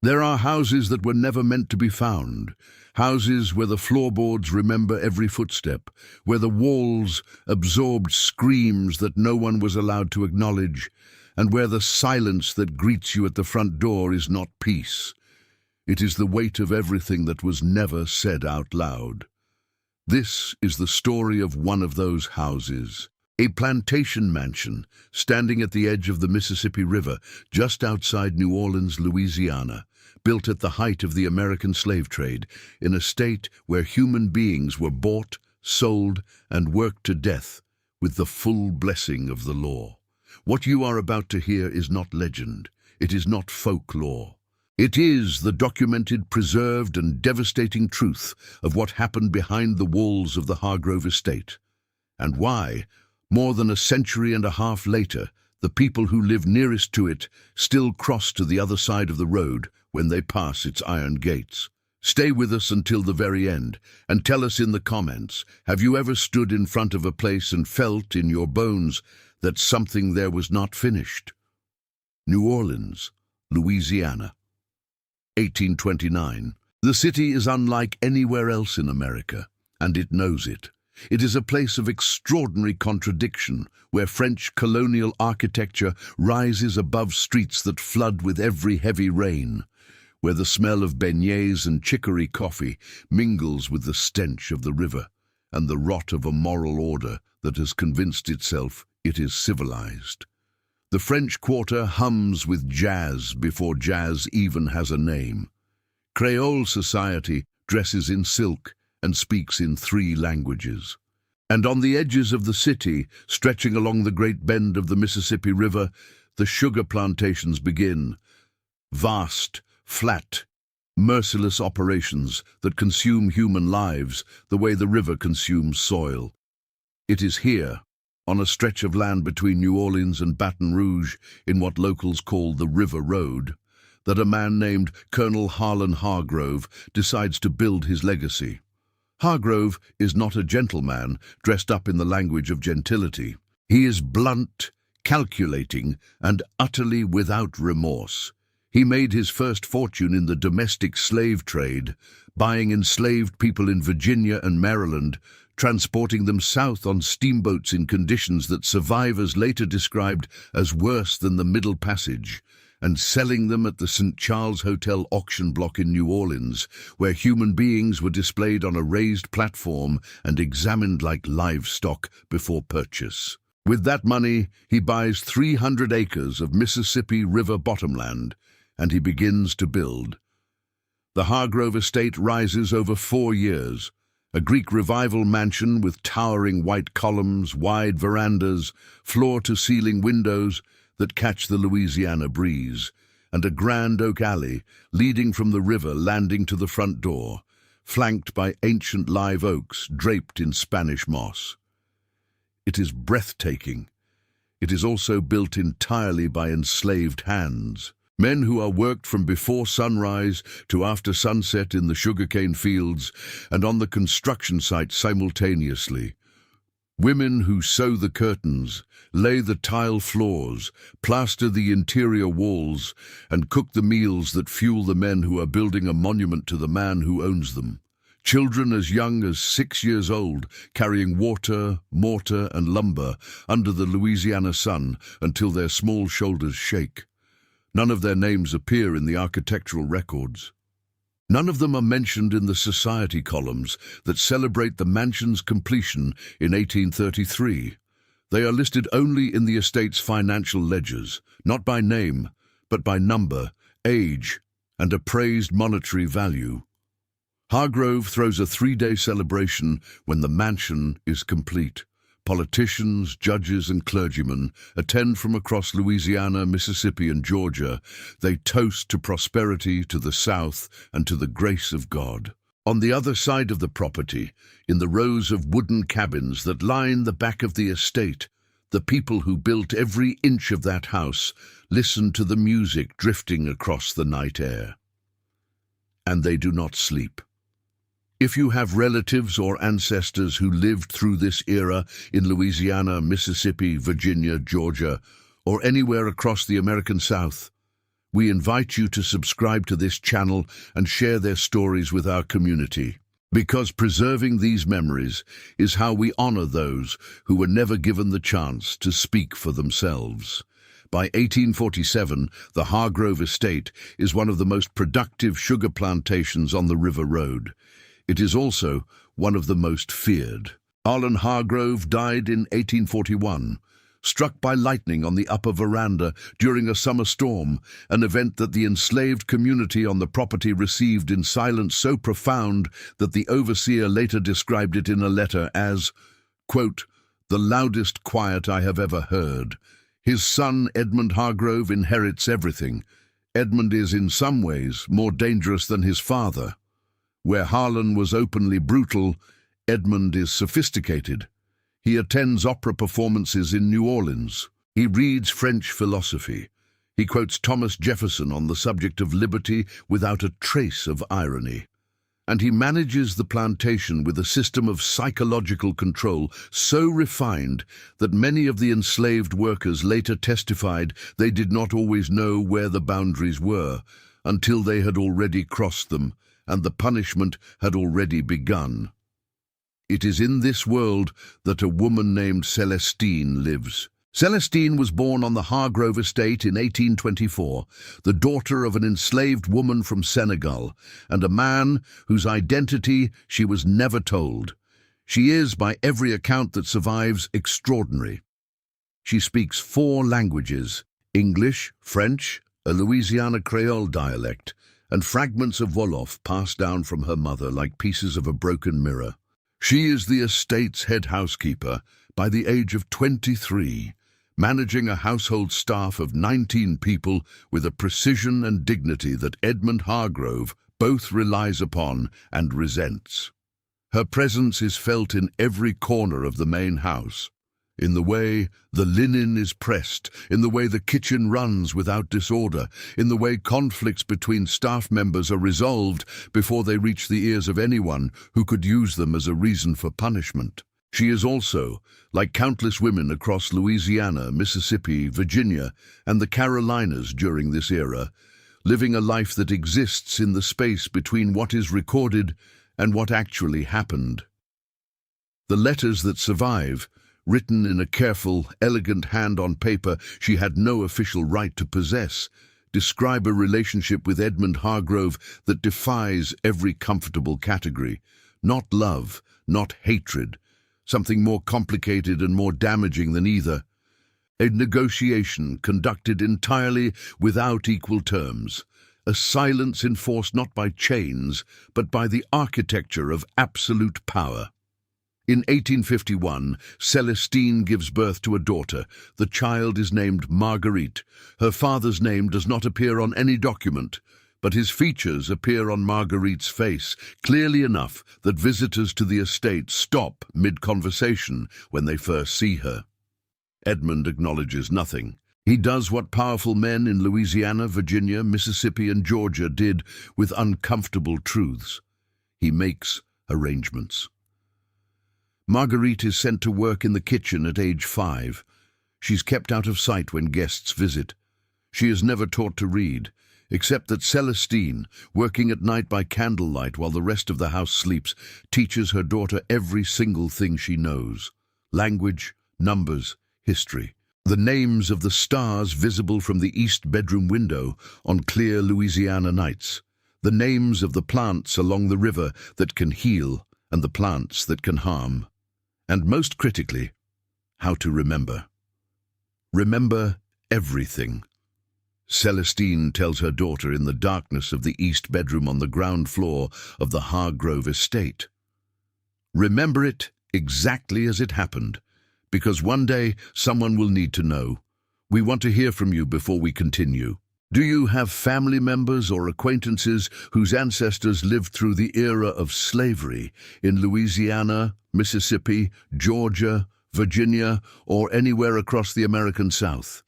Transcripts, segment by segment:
There are houses that were never meant to be found, houses where the floorboards remember every footstep, where the walls absorbed screams that no one was allowed to acknowledge, and where the silence that greets you at the front door is not peace. It is the weight of everything that was never said out loud. This is the story of one of those houses. A plantation mansion standing at the edge of the Mississippi River, just outside New Orleans, Louisiana, built at the height of the American slave trade, in a state where human beings were bought, sold, and worked to death with the full blessing of the law. What you are about to hear is not legend. It is not folklore. It is the documented, preserved, and devastating truth of what happened behind the walls of the Hargrove estate, and why, more than a century and a half later, the people who live nearest to it still cross to the other side of the road when they pass its iron gates. Stay with us until the very end, and tell us in the comments, have you ever stood in front of a place and felt in your bones that something there was not finished? New Orleans, Louisiana, 1829. The city is unlike anywhere else in America, and it knows it. It is a place of extraordinary contradiction, where French colonial architecture rises above streets that flood with every heavy rain, where the smell of beignets and chicory coffee mingles with the stench of the river and the rot of a moral order that has convinced itself it is civilized. The French Quarter hums with jazz before jazz even has a name. Creole society dresses in silk and speaks in 3 languages. And on the edges of the city, stretching along the great bend of the Mississippi River, the sugar plantations begin. Vast, flat, merciless operations that consume human lives the way the river consumes soil. It is here, on a stretch of land between New Orleans and Baton Rouge, in what locals call the River Road, that a man named Colonel Harlan Hargrove decides to build his legacy. Hargrove is not a gentleman dressed up in the language of gentility. He is blunt, calculating, and utterly without remorse. He made his first fortune in the domestic slave trade, buying enslaved people in Virginia and Maryland, transporting them south on steamboats in conditions that survivors later described as worse than the Middle Passage, and selling them at the St. Charles Hotel auction block in New Orleans, where human beings were displayed on a raised platform and examined like livestock before purchase. With that money, he buys 300 acres of Mississippi River bottomland, and he begins to build. The Hargrove estate rises over 4 years, a Greek Revival mansion with towering white columns, wide verandas, floor-to-ceiling windows that catch the Louisiana breeze, and a grand oak alley leading from the river landing to the front door, flanked by ancient live oaks draped in Spanish moss. It is breathtaking. It is also built entirely by enslaved hands. Men who are worked from before sunrise to after sunset in the sugarcane fields and on the construction site simultaneously. Women who sew the curtains, lay the tile floors, plaster the interior walls, and cook the meals that fuel the men who are building a monument to the man who owns them. Children as young as 6 years old, carrying water, mortar, and lumber under the Louisiana sun until their small shoulders shake. None of their names appear in the architectural records. None of them are mentioned in the society columns that celebrate the mansion's completion in 1833. They are listed only in the estate's financial ledgers, not by name, but by number, age, and appraised monetary value. Hargrove throws a 3-day celebration when the mansion is complete. Politicians, judges, and clergymen attend from across Louisiana, Mississippi, and Georgia. They toast to prosperity, to the South, and to the grace of God. On the other side of the property, in the rows of wooden cabins that line the back of the estate, the people who built every inch of that house listen to the music drifting across the night air. And they do not sleep. If you have relatives or ancestors who lived through this era in Louisiana, Mississippi, Virginia, Georgia, or anywhere across the American South, We invite you to subscribe to this channel and share their stories with our community, because preserving these memories is how we honor those who were never given the chance to speak for themselves. By 1847, the Hargrove Estate is one of the most productive sugar plantations on the River Road. It is also one of the most feared. Harlan Hargrove died in 1841, struck by lightning on the upper veranda during a summer storm, an event that the enslaved community on the property received in silence so profound that the overseer later described it in a letter as, quote, "the loudest quiet I have ever heard." His son, Edmund Hargrove, inherits everything. Edmund is in some ways more dangerous than his father. Where Harlan was openly brutal, Edmund is sophisticated. He attends opera performances in New Orleans. He reads French philosophy. He quotes Thomas Jefferson on the subject of liberty without a trace of irony. And he manages the plantation with a system of psychological control so refined that many of the enslaved workers later testified they did not always know where the boundaries were until they had already crossed them and the punishment had already begun. It is in this world that a woman named Celestine lives. Celestine was born on the Hargrove Estate in 1824, the daughter of an enslaved woman from Senegal and a man whose identity she was never told. She is, by every account that survives, extraordinary. She speaks 4 languages: English, French, a Louisiana Creole dialect, and fragments of Wolof passed down from her mother like pieces of a broken mirror. She is the estate's head housekeeper by the age of 23, managing a household staff of 19 people with a precision and dignity that Edmund Hargrove both relies upon and resents. Her presence is felt in every corner of the main house, in the way the linen is pressed, in the way the kitchen runs without disorder, in the way conflicts between staff members are resolved before they reach the ears of anyone who could use them as a reason for punishment. She is also, like countless women across Louisiana, Mississippi, Virginia, and the Carolinas during this era, living a life that exists in the space between what is recorded and what actually happened. The letters that survive, written in a careful, elegant hand on paper she had no official right to possess, describe a relationship with Edmund Hargrove that defies every comfortable category. Not love, not hatred, something more complicated and more damaging than either. A negotiation conducted entirely without equal terms. A silence enforced not by chains, but by the architecture of absolute power. In 1851, Celestine gives birth to a daughter. The child is named Marguerite. Her father's name does not appear on any document, but his features appear on Marguerite's face, clearly enough that visitors to the estate stop mid-conversation when they first see her. Edmund acknowledges nothing. He does what powerful men in Louisiana, Virginia, Mississippi, and Georgia did with uncomfortable truths. He makes arrangements. Marguerite is sent to work in the kitchen at age 5. She's kept out of sight when guests visit. She is never taught to read, except that Celestine, working at night by candlelight while the rest of the house sleeps, teaches her daughter every single thing she knows: language, numbers, history. The names of the stars visible from the east bedroom window on clear Louisiana nights. The names of the plants along the river that can heal and the plants that can harm. And most critically, how to remember. Remember everything. Celestine tells her daughter in the darkness of the east bedroom on the ground floor of the Hargrove Estate. Remember it exactly as it happened, because one day someone will need to know. We want to hear from you before we continue. Do you have family members or acquaintances whose ancestors lived through the era of slavery in Louisiana, Mississippi, Georgia, Virginia, or anywhere across the American South?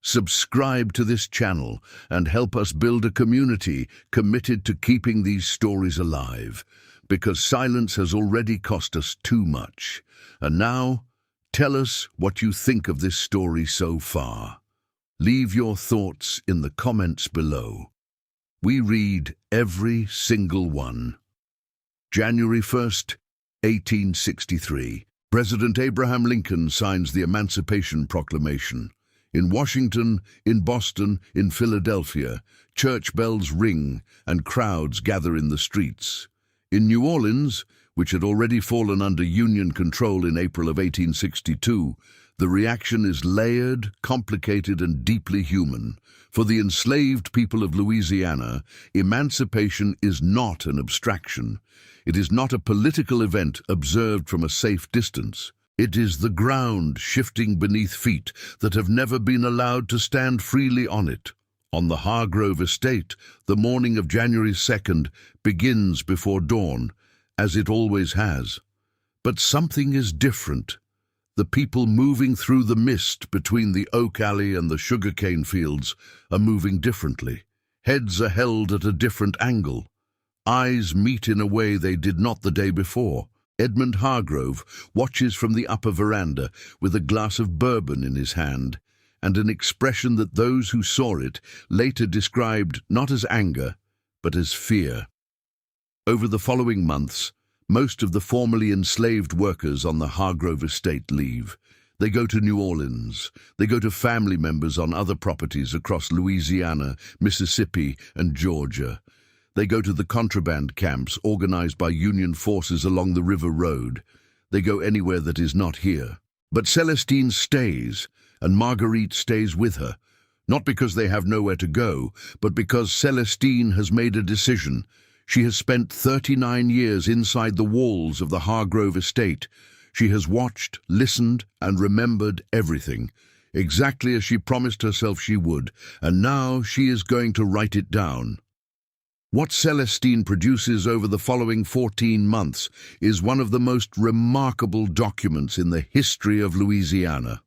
Subscribe to this channel and help us build a community committed to keeping these stories alive, because silence has already cost us too much. And now, tell us what you think of this story so far. Leave your thoughts in the comments below. We read every single one. January 1st, 1863. President Abraham Lincoln signs the Emancipation Proclamation. In Washington, in Boston, in Philadelphia, church bells ring and crowds gather in the streets. In New Orleans, which had already fallen under Union control in April of 1862, the reaction is layered, complicated, and deeply human. For the enslaved people of Louisiana, emancipation is not an abstraction. It is not a political event observed from a safe distance. It is the ground shifting beneath feet that have never been allowed to stand freely on it. On the Hargrove estate, the morning of January 2nd begins before dawn, as it always has. But something is different. The people moving through the mist between the oak alley and the sugarcane fields are moving differently. Heads are held at a different angle. Eyes meet in a way they did not the day before. Edmund Hargrove watches from the upper veranda with a glass of bourbon in his hand, and an expression that those who saw it later described not as anger, but as fear. Over the following months, most of the formerly enslaved workers on the Hargrove estate leave. They go to New Orleans. They go to family members on other properties across Louisiana, Mississippi, and Georgia. They go to the contraband camps organized by Union forces along the River Road. They go anywhere that is not here. But Celestine stays, and Marguerite stays with her, not because they have nowhere to go, but because Celestine has made a decision. She has spent 39 years inside the walls of the Hargrove estate. She has watched, listened, and remembered everything, exactly as she promised herself she would, and now she is going to write it down. What Celestine produces over the following 14 months is one of the most remarkable documents in the history of Louisiana.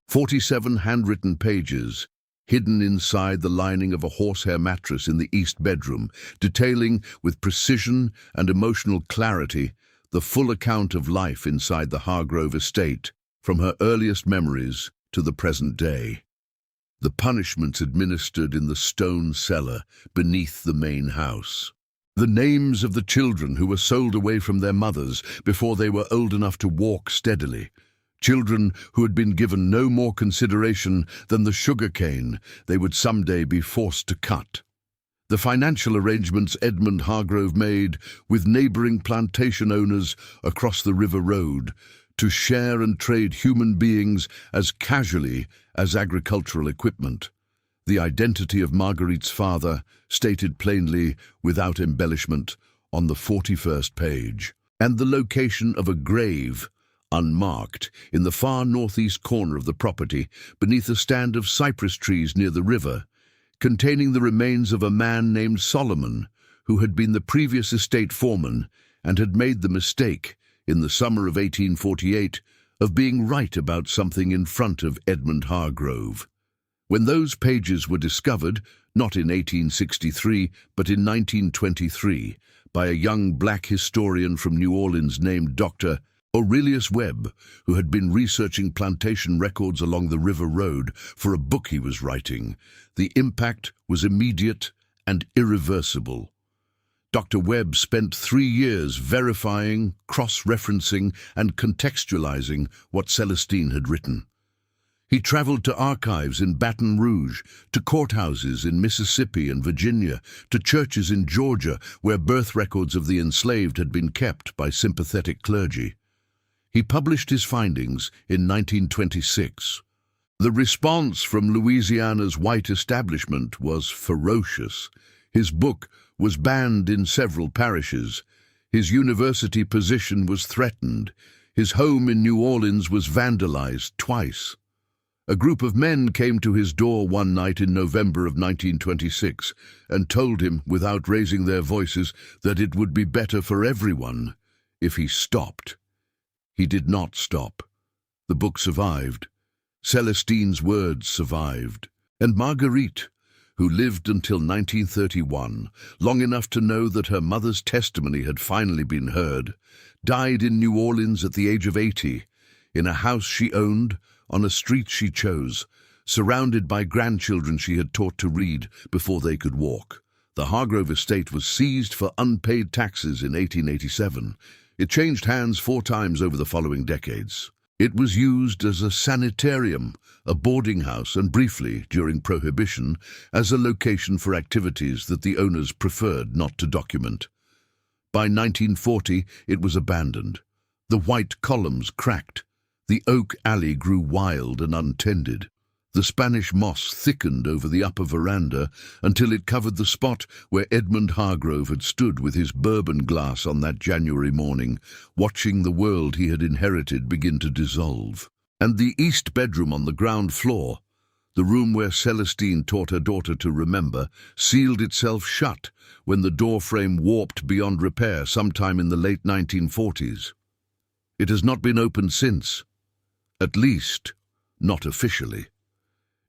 47 handwritten pages, hidden inside the lining of a horsehair mattress in the east bedroom, detailing with precision and emotional clarity the full account of life inside the Hargrove estate, from her earliest memories to the present day. The punishments administered in the stone cellar beneath the main house. The names of the children who were sold away from their mothers before they were old enough to walk steadily. Children who had been given no more consideration than the sugarcane they would someday be forced to cut. The financial arrangements Edmund Hargrove made with neighboring plantation owners across the River Road to share and trade human beings as casually as agricultural equipment. The identity of Marguerite's father, stated plainly, without embellishment, on the 41st page. And the location of a grave, unmarked, in the far northeast corner of the property, beneath a stand of cypress trees near the river, containing the remains of a man named Solomon, who had been the previous estate foreman and had made the mistake, in the summer of 1848, of being right about something in front of Edmund Hargrove. When those pages were discovered, not in 1863, but in 1923, by a young black historian from New Orleans named Dr. Aurelius Webb, who had been researching plantation records along the River Road for a book he was writing, the impact was immediate and irreversible. Dr. Webb spent 3 years verifying, cross-referencing, and contextualizing what Celestine had written. He traveled to archives in Baton Rouge, to courthouses in Mississippi and Virginia, to churches in Georgia where birth records of the enslaved had been kept by sympathetic clergy. He published his findings in 1926. The response from Louisiana's white establishment was ferocious. His book was banned in several parishes. His university position was threatened. His home in New Orleans was vandalized twice. A group of men came to his door one night in November of 1926 and told him, without raising their voices, that it would be better for everyone if he stopped. He did not stop. The book survived. Celestine's words survived. And Marguerite, who lived until 1931, long enough to know that her mother's testimony had finally been heard, died in New Orleans at the age of 80, in a house she owned, on a street she chose, surrounded by grandchildren she had taught to read before they could walk. The Hargrove estate was seized for unpaid taxes in 1887. It changed hands 4 times over the following decades. It was used as a sanitarium, a boarding house, and briefly, during Prohibition, as a location for activities that the owners preferred not to document. By 1940, it was abandoned. The white columns cracked. The oak alley grew wild and untended. The Spanish moss thickened over the upper veranda until it covered the spot where Edmund Hargrove had stood with his bourbon glass on that January morning, watching the world he had inherited begin to dissolve. And the east bedroom on the ground floor, the room where Celestine taught her daughter to remember, sealed itself shut when the doorframe warped beyond repair sometime in the late 1940s. It has not been opened since. At least, not officially.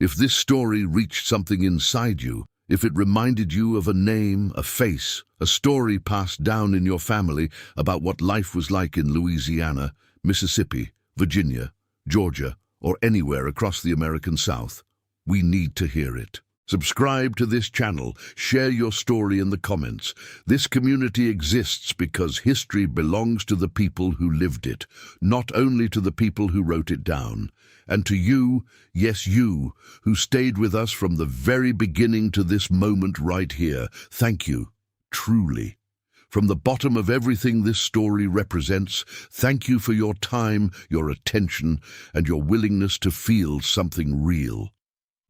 If this story reached something inside you, if it reminded you of a name, a face, a story passed down in your family about what life was like in Louisiana, Mississippi, Virginia, Georgia, or anywhere across the American South, we need to hear it. Subscribe to this channel, share your story in the comments. This community exists because history belongs to the people who lived it, not only to the people who wrote it down. And to you, yes you, who stayed with us from the very beginning to this moment right here, thank you, truly. From the bottom of everything this story represents, thank you for your time, your attention, and your willingness to feel something real.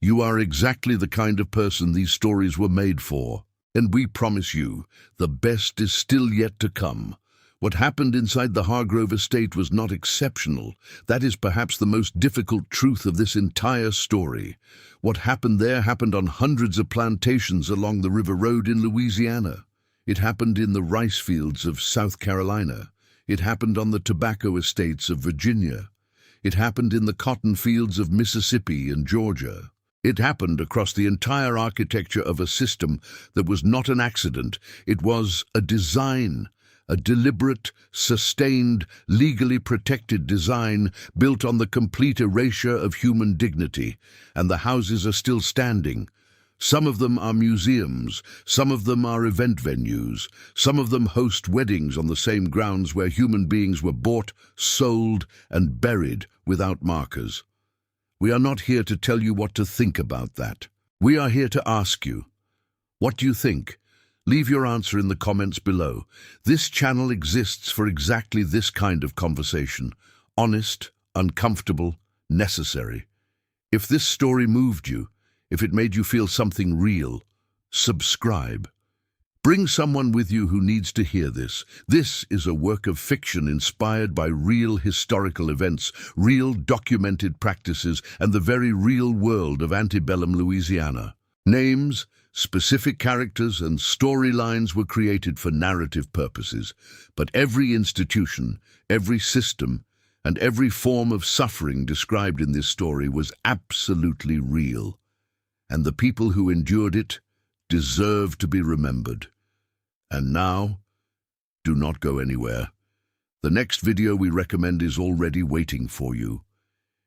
You are exactly the kind of person these stories were made for. And we promise you, the best is still yet to come. What happened inside the Hargrove estate was not exceptional. That is perhaps the most difficult truth of this entire story. What happened there happened on hundreds of plantations along the River Road in Louisiana. It happened in the rice fields of South Carolina. It happened on the tobacco estates of Virginia. It happened in the cotton fields of Mississippi and Georgia. It happened across the entire architecture of a system that was not an accident. It was a design, a deliberate, sustained, legally protected design built on the complete erasure of human dignity. And the houses are still standing. Some of them are museums, some of them are event venues, some of them host weddings on the same grounds where human beings were bought, sold, and buried without markers. We are not here to tell you what to think about that. We are here to ask you, what do you think? Leave your answer in the comments below. This channel exists for exactly this kind of conversation. Honest, uncomfortable, necessary. If this story moved you, if it made you feel something real, subscribe. Bring someone with you who needs to hear this. This is a work of fiction inspired by real historical events, real documented practices, and the very real world of antebellum Louisiana. Names, specific characters, and storylines were created for narrative purposes, but every institution, every system, and every form of suffering described in this story was absolutely real. And the people who endured it deserve to be remembered. And now, do not go anywhere. The next video we recommend is already waiting for you.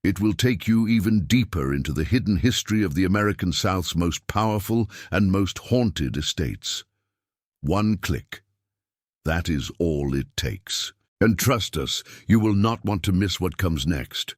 It will take you even deeper into the hidden history of the American South's most powerful and most haunted estates. One click. That is all it takes. And trust us, you will not want to miss what comes next.